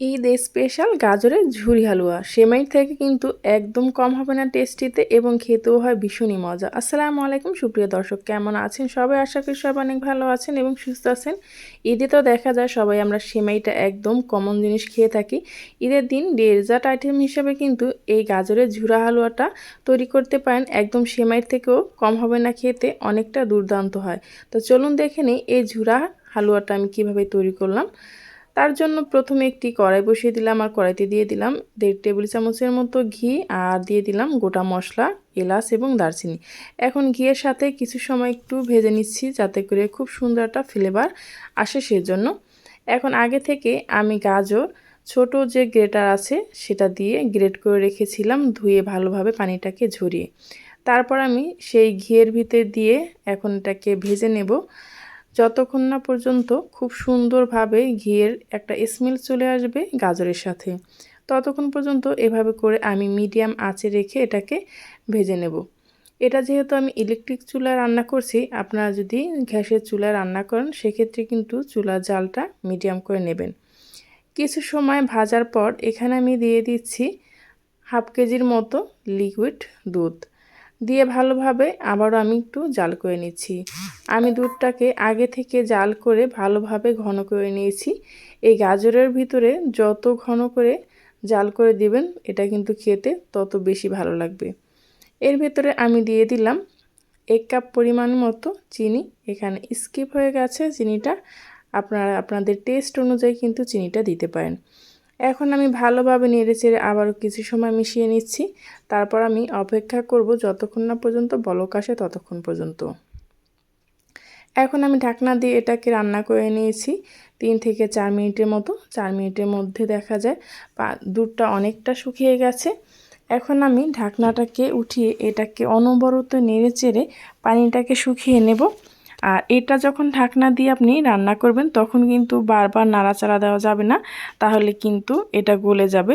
Eid special গাজরের ঝুরি হালুয়া সেমাই থেকে কিন্তু একদম কম হবে না টেস্টিতে এবং খেতেও হয় ভীষণই মজা। আসসালামু আলাইকুম সুপ্রিয় দর্শক, কেমন আছেন সবাই? আশা করি সবাই অনেক ভালো আছেন এবং সুস্থ আছেন। ঈদে তো দেখা যায় সবাই আমরা সেমাইটা একদম কমন জিনিস খেয়ে থাকি। ঈদের দিন ডেজার্ট আইটেম হিসেবে কিন্তু এই গাজরের ঝুরা হালুয়াটা তৈরি করতে পারেন, একদম সেমাইয়ের থেকেও কম হবে না, খেতে অনেকটা দুর্দান্ত হয়। তো চলুন দেখে নিই এই ঝুরা হালুয়াটা আমি কিভাবে তৈরি করলাম। তার জন্য প্রথমে একটি কড়াই বসিয়ে দিলাম আর কড়াইতে দিয়ে দিলাম 1.5 টেবিল চামচের মতো ঘি আর দিয়ে দিলাম গোটা মশলা, এলাচ এবং দারচিনি। এখন ঘিয়ের সাথে কিছু সময় একটু ভেজে নিচ্ছি যাতে করে খুব সুন্দর একটা ফ্লেভার আসে সেজন্য। এখন আগে থেকে আমি গাজর ছোট যে গ্রেটার আছে সেটা দিয়ে গ্রেট করে রেখেছিলাম, ধুয়ে ভালোভাবে পানিটাকে ঝরিয়ে। তারপর আমি সেই ঘিয়ের ভিতর দিয়ে এখন এটাকে ভেজে নেব যতক্ষণ না পর্যন্ত খুব সুন্দরভাবে ঘিয়ের একটা স্মেল চলে আসবে গাজরের সাথে। ততক্ষণ পর্যন্ত এভাবে করে আমি মিডিয়াম আঁচে রেখে এটাকে ভেজে নেব। এটা যেহেতু আমি ইলেকট্রিক চুলায় রান্না করছি, আপনারা যদি গ্যাসের চুলায় রান্না করেন সেক্ষেত্রে কিন্তু চুলার জালটা মিডিয়াম করে নেবেন। কিছু সময় ভাজার পর এখানে আমি দিয়ে দিচ্ছি 1/2 কেজির মতো লিকুইড দুধ দিয়ে ভালোভাবে আবারও আমি একটু জাল করে নিচ্ছি। আমি দুধটাকে আগে থেকে জাল করে ভালোভাবে ঘন করে নিয়েছি। এই গাজরের ভিতরে যত ঘন করে জাল করে দিবেন এটা কিন্তু খেতে তত বেশি ভালো লাগবে। এর ভেতরে আমি দিয়ে দিলাম 1 কাপ পরিমাণ মতো চিনি। এখানে স্কিপ হয়ে গেছে চিনিটা, আপনারা আপনাদের টেস্ট অনুযায়ী কিন্তু চিনিটা দিতে পারেন। এখন আমি ভালোভাবে নেড়েচেড়ে আবারও কিছু সময় মিশিয়ে নিচ্ছি। তারপর আমি অপেক্ষা করব যতক্ষণ না পর্যন্ত বলক আসে ততক্ষণ পর্যন্ত। এখন আমি ঢাকনা দিয়ে এটাকে রান্না করে নিয়েছি 3 থেকে 4 মিনিটের মতো। 4 মিনিটের মধ্যে দেখা যায় দুধটা অনেকটা শুকিয়ে গেছে। এখন আমি ঢাকনাটাকে উঠিয়ে এটাকে অনবরত নেড়েচেড়ে পানিটাকে শুকিয়ে নেব। আর এটা যখন ঢাকনা দিয়ে আপনি রান্না করবেন তখন কিন্তু বারবার নাড়াচাড়া দেওয়া যাবে না, তাহলে কিন্তু এটা গলে যাবে।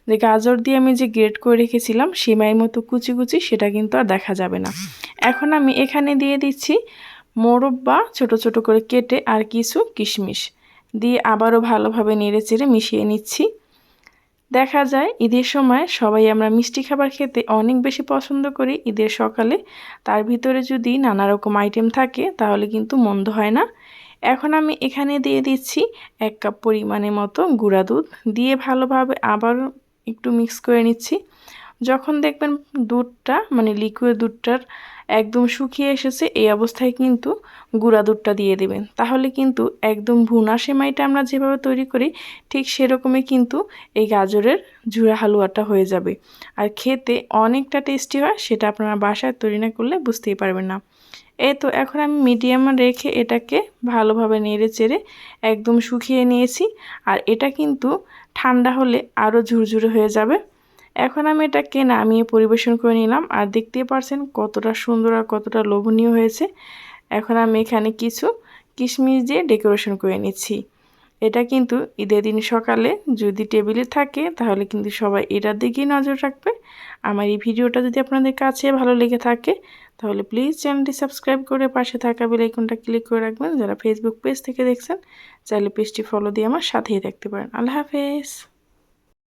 যে গাজর দিয়ে আমি যে গ্রেট করে রেখেছিলাম সেমাইয়ের মতো কুচি কুচি, সেটা কিন্তু আর দেখা যাবে না। এখন আমি এখানে দিয়ে দিচ্ছি মোরব্বা ছোট ছোট করে কেটে আর কিছু কিশমিশ দিয়ে আবারও ভালোভাবে নেড়েচেড়ে মিশিয়ে নিচ্ছি। দেখা যায় ঈদের সময় সবাই আমরা মিষ্টি খাবার খেতে অনেক বেশি পছন্দ করি ঈদের সকালে। তার ভিতরে যদি নানা রকম আইটেম থাকে তাহলে কিন্তু মন্দ হয় না। এখন আমি এখানে দিয়ে দিচ্ছি 1 কাপ পরিমাণের মতো গুঁড়া দুধ দিয়ে ভালোভাবে আবার একটু মিক্স করে নিচ্ছি। যখন দেখবেন দুধটা মানে লিকুইড দুধটার একদম শুকিয়ে এসেছে, এই অবস্থায় কিন্তু গুঁড়া দুধটা দিয়ে দেবেন। তাহলে কিন্তু একদম ভুনা সেমাইটা আমরা যেভাবে তৈরি করি ঠিক সেরকমই কিন্তু এই গাজরের ঝুরা হালুয়াটা হয়ে যাবে। আর খেতে অনেকটা টেস্টি হয়, সেটা আপনারা বাসায় তৈরি না করলে বুঝতেই পারবেন না। এই তো এখন আমি মিডিয়ামে রেখে এটাকে ভালোভাবে নেড়ে চেড়ে একদম শুকিয়ে নিয়েছি। আর এটা কিন্তু ঠান্ডা হলে আরও ঝুরঝুরে হয়ে যাবে। এখন আমি এটাকে নামিয়ে পরিবেশন করে নিলাম। আর দেখতেই পারছেন কতটা সুন্দর আর কতটা লোভনীয় হয়েছে। এখন আমি এখানে কিছু কিশমিশ দিয়ে ডেকোরেশন করে নিচ্ছি। এটা কিন্তু ঈদের দিন সকালে যদি টেবিলে থাকে তাহলে কিন্তু সবাই এটার দিকেই নজর রাখবে। আমার এই ভিডিওটা যদি আপনাদের কাছে ভালো লেগে থাকে তাহলে প্লিজ চ্যানেলটি সাবস্ক্রাইব করে পাশে থাকা বেল আইকনটা ক্লিক করে রাখবেন। যারা ফেসবুক পেজ থেকে দেখছেন চাইলে পেজটি ফলো দিয়ে আমার সাথেই থাকতে পারেন। আল্লাহ হাফেজ।